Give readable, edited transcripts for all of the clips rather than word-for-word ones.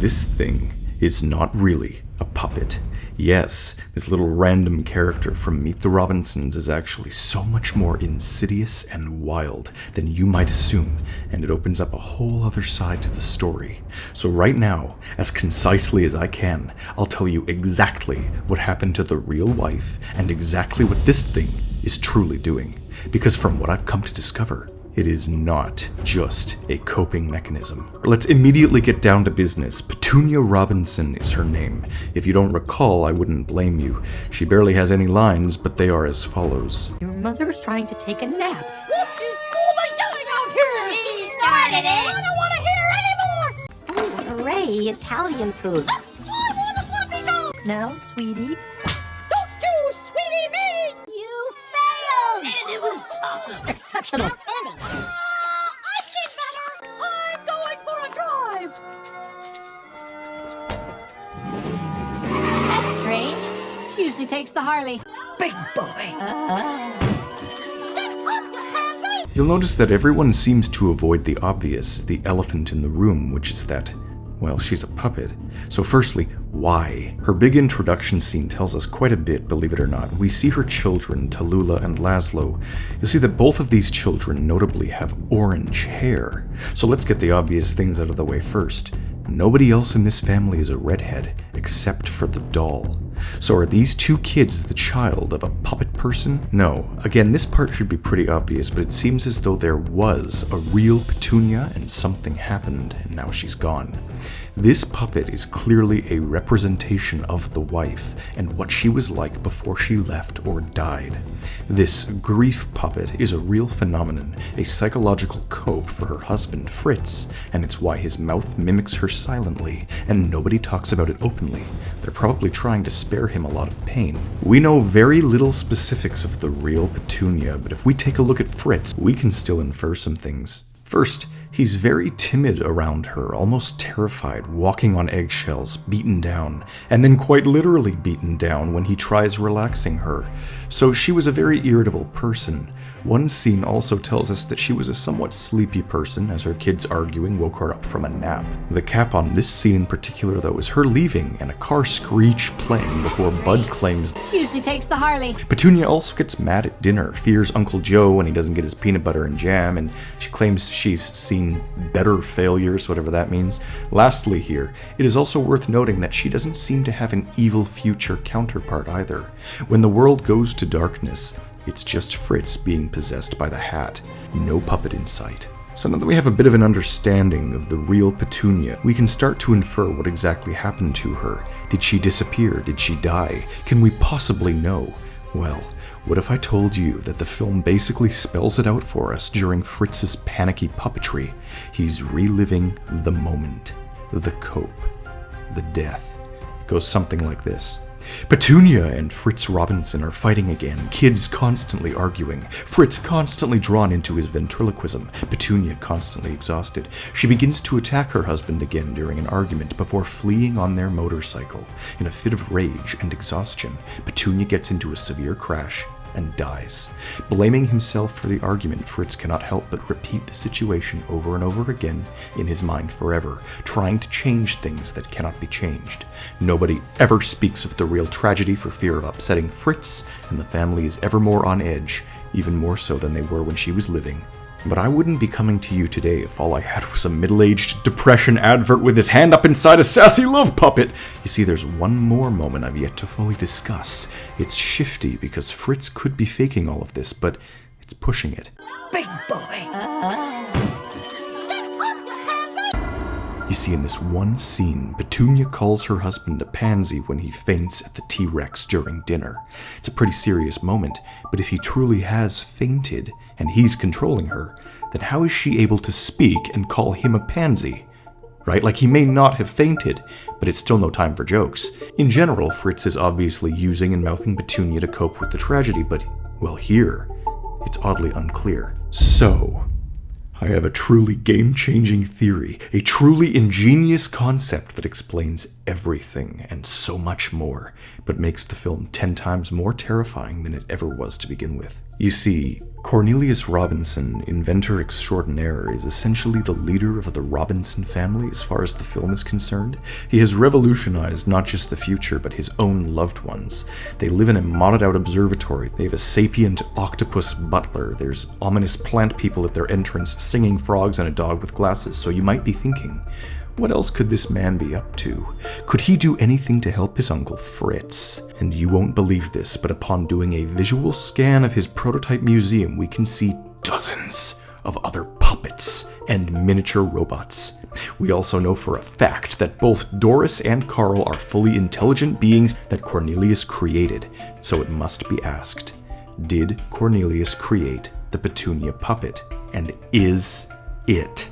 This thing is not really a puppet. Yes, this little random character from Meet the Robinsons is actually so much more insidious and wild than you might assume, and it opens up a whole other side to the story. So right now, as concisely as I can, I'll tell you exactly what happened to the real wife and exactly what this thing is truly doing. Because from what I've come to discover, it is not just a coping mechanism. Let's immediately get down to business. Petunia Robinson is her name. If you don't recall, I wouldn't blame you. She barely has any lines, but they are as follows. Your mother's trying to take a nap. What is all the yelling out here? She started it! I don't want to hear anymore! Oh, hooray, Italian food. I want a sloppy toast! Now, sweetie. Don't you, sweetie me! You failed! And it was awesome. Exceptional. Outstanding. I've seen better! I'm going for a drive! That's strange. She usually takes the Harley. Big boy. You'll notice that everyone seems to avoid the obvious, the elephant in the room, which is that, well, she's a puppet. So firstly, why? Her big introduction scene tells us quite a bit, believe it or not. We see her children, Tallulah and Laszlo. You'll see that both of these children notably have orange hair. So let's get the obvious things out of the way first. Nobody else in this family is a redhead, except for the doll. So are these two kids the child of a puppet person? No. Again, this part should be pretty obvious, but it seems as though there was a real Petunia and something happened, and now she's gone. This puppet is clearly a representation of the wife and what she was like before she left or died. This grief puppet is a real phenomenon, a psychological cope for her husband, Fritz, and it's why his mouth mimics her silently, and nobody talks about it openly. They're probably trying to spare him a lot of pain. We know very little specifics of the real Petunia, but if we take a look at Fritz, we can still infer some things. First, he's very timid around her, almost terrified, walking on eggshells, beaten down, and then quite literally beaten down when he tries relaxing her. So she was a very irritable person. One scene also tells us that she was a somewhat sleepy person, as her kids arguing woke her up from a nap. The cap on this scene in particular, though, is her leaving and a car screech playing before Bud claims She usually takes the Harley. Petunia also gets mad at dinner, fears Uncle Joe when he doesn't get his peanut butter and jam, and she claims she's seen better failures, whatever that means. Lastly here, it is also worth noting that she doesn't seem to have an evil future counterpart either. When the world goes to darkness, it's just Fritz being possessed by the hat, no puppet in sight. So now that we have a bit of an understanding of the real Petunia, we can start to infer what exactly happened to her. Did she disappear? Did she die? Can we possibly know? Well, what if I told you that the film basically spells it out for us during Fritz's panicky puppetry? He's reliving the moment, the cope, the death. It goes something like this. Petunia and Fritz Robinson are fighting again, kids constantly arguing, Fritz constantly drawn into his ventriloquism, Petunia constantly exhausted. She begins to attack her husband again during an argument before fleeing on their motorcycle. In a fit of rage and exhaustion, Petunia gets into a severe crash and dies. Blaming himself for the argument, Fritz cannot help but repeat the situation over and over again in his mind forever, trying to change things that cannot be changed. Nobody ever speaks of the real tragedy for fear of upsetting Fritz, and the family is ever more on edge, even more so than they were when she was living. But I wouldn't be coming to you today if all I had was a middle-aged depression advert with his hand up inside a sassy love puppet. You see, there's one more moment I've yet to fully discuss. It's shifty because Fritz could be faking all of this, but it's pushing it. Big boy. You see, in this one scene, Petunia calls her husband a pansy when he faints at the T-Rex during dinner. It's a pretty serious moment, but if he truly has fainted, and he's controlling her, then how is she able to speak and call him a pansy? Right? Like, he may not have fainted, but it's still no time for jokes. In general, Fritz is obviously using and mouthing Petunia to cope with the tragedy, but, well, here, it's oddly unclear. So, I have a truly game-changing theory, a truly ingenious concept that explains everything and so much more, but makes the film 10 times more terrifying than it ever was to begin with. You see, Cornelius Robinson, inventor extraordinaire, is essentially the leader of the Robinson family as far as the film is concerned. He has revolutionized not just the future, but his own loved ones. They live in a modded-out observatory. They have a sapient octopus butler. There's ominous plant people at their entrance singing frogs and a dog with glasses. So you might be thinking, what else could this man be up to? Could he do anything to help his Uncle Fritz? And you won't believe this, but upon doing a visual scan of his prototype museum, we can see dozens of other puppets and miniature robots. We also know for a fact that both Doris and Carl are fully intelligent beings that Cornelius created. So it must be asked, did Cornelius create the Petunia puppet? And is it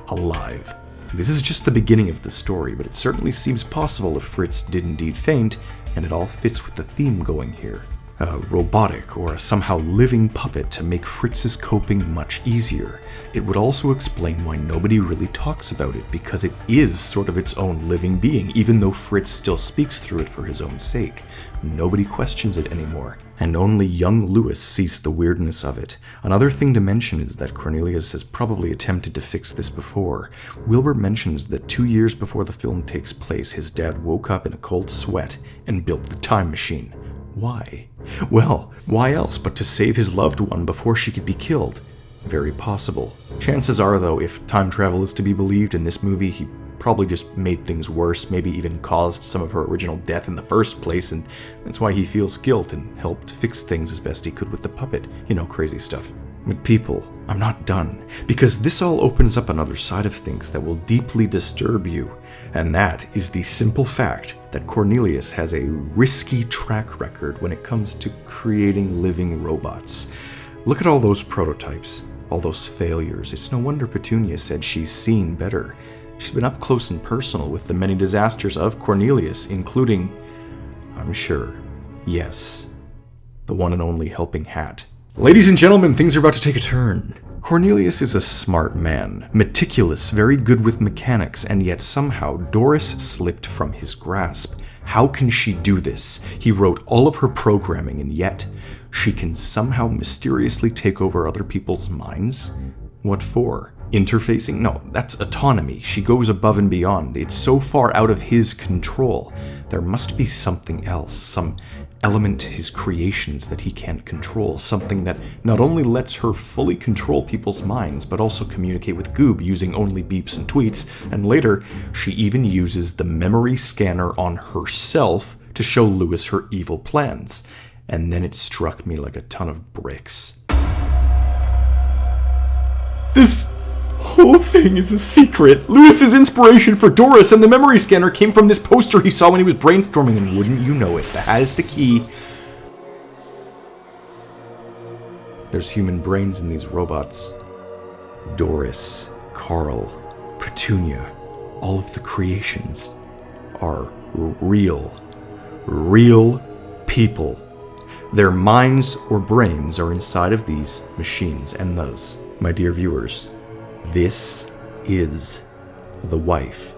alive? This is just the beginning of the story, but it certainly seems possible if Fritz did indeed faint, and it all fits with the theme going here. A robotic or a somehow living puppet to make Fritz's coping much easier. It would also explain why nobody really talks about it, because it is sort of its own living being, even though Fritz still speaks through it for his own sake. Nobody questions it anymore, and only young Louis sees the weirdness of it. Another thing to mention is that Cornelius has probably attempted to fix this before. Wilbur mentions that 2 years before the film takes place, his dad woke up in a cold sweat and built the time machine. Why? Well, why else but to save his loved one before she could be killed? Very possible. Chances are, though, if time travel is to be believed in this movie, he probably just made things worse, maybe even caused some of her original death in the first place, and that's why he feels guilt and helped fix things as best he could with the puppet. You know, crazy stuff. But people, I'm not done, because this all opens up another side of things that will deeply disturb you, and that is the simple fact that Cornelius has a risky track record when it comes to creating living robots. Look at all those prototypes, all those failures. It's no wonder Petunia said she's seen better. She's been up close and personal with the many disasters of Cornelius, including, I'm sure, yes, the one and only helping hat. Ladies and gentlemen, things are about to take a turn. Cornelius is a smart man, meticulous, very good with mechanics, and yet somehow Doris slipped from his grasp. How can she do this? He wrote all of her programming, and yet she can somehow mysteriously take over other people's minds? What for? Interfacing? No, that's autonomy. She goes above and beyond. It's so far out of his control. There must be something else, some element to his creations that he can't control, something that not only lets her fully control people's minds, but also communicate with Goob using only beeps and tweets, and later, she even uses the memory scanner on herself to show Louis her evil plans. And then it struck me like a ton of bricks. This whole thing is a secret. Louis's inspiration for Doris and the memory scanner came from this poster he saw when he was brainstorming, and wouldn't you know it, the hat is the key. There's human brains in these robots. Doris, Carl, Petunia, all of the creations are real people. Their minds or brains are inside of these machines, and thus, my dear viewers, this is the wife.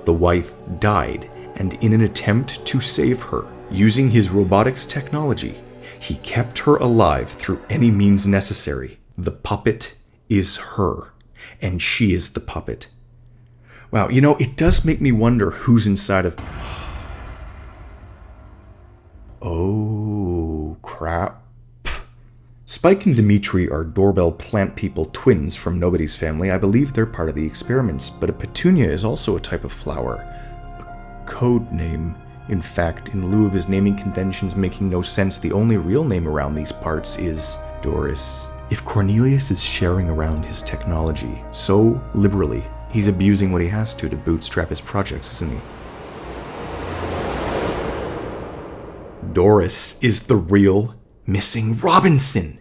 The wife died, and in an attempt to save her, using his robotics technology, he kept her alive through any means necessary. The puppet is her, and she is the puppet. Wow, you know, it does make me wonder who's inside of... Oh, crap. Spike and Dimitri are doorbell plant people twins from Nobody's Family. I believe they're part of the experiments, but a Petunia is also a type of flower. A code name. In fact, in lieu of his naming conventions making no sense, the only real name around these parts is Doris. If Cornelius is sharing around his technology so liberally, he's abusing what he has to bootstrap his projects, isn't he? Doris is the real missing Robinson.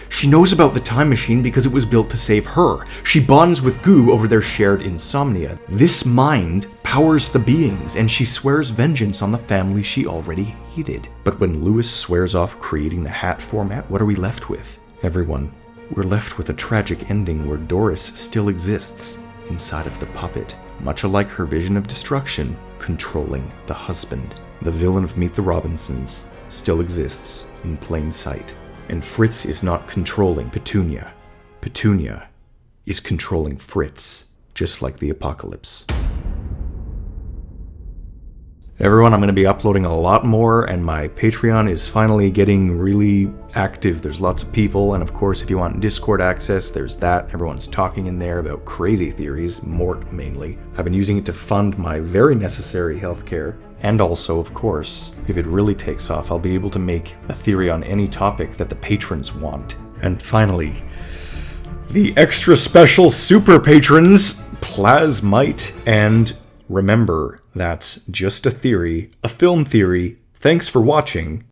She knows about the time machine because it was built to save her. She bonds with Goob over their shared insomnia. This mind powers the beings, and she swears vengeance on the family she already hated. But when Louis swears off creating the hat format, what are we left with? Everyone, we're left with a tragic ending where Doris still exists inside of the puppet, much alike her vision of destruction, controlling the husband. The villain of Meet the Robinsons still exists in plain sight. And Fritz is not controlling Petunia. Petunia is controlling Fritz, just like the apocalypse. Everyone, I'm going to be uploading a lot more, and my Patreon is finally getting really active. There's lots of people, and of course, if you want Discord access, there's that. Everyone's talking in there about crazy theories, Mort mainly. I've been using it to fund my very necessary healthcare, and also, of course, if it really takes off, I'll be able to make a theory on any topic that the patrons want. And finally, the extra special super patrons, Plasmite, and remember, that's just a theory, a film theory. Thanks for watching.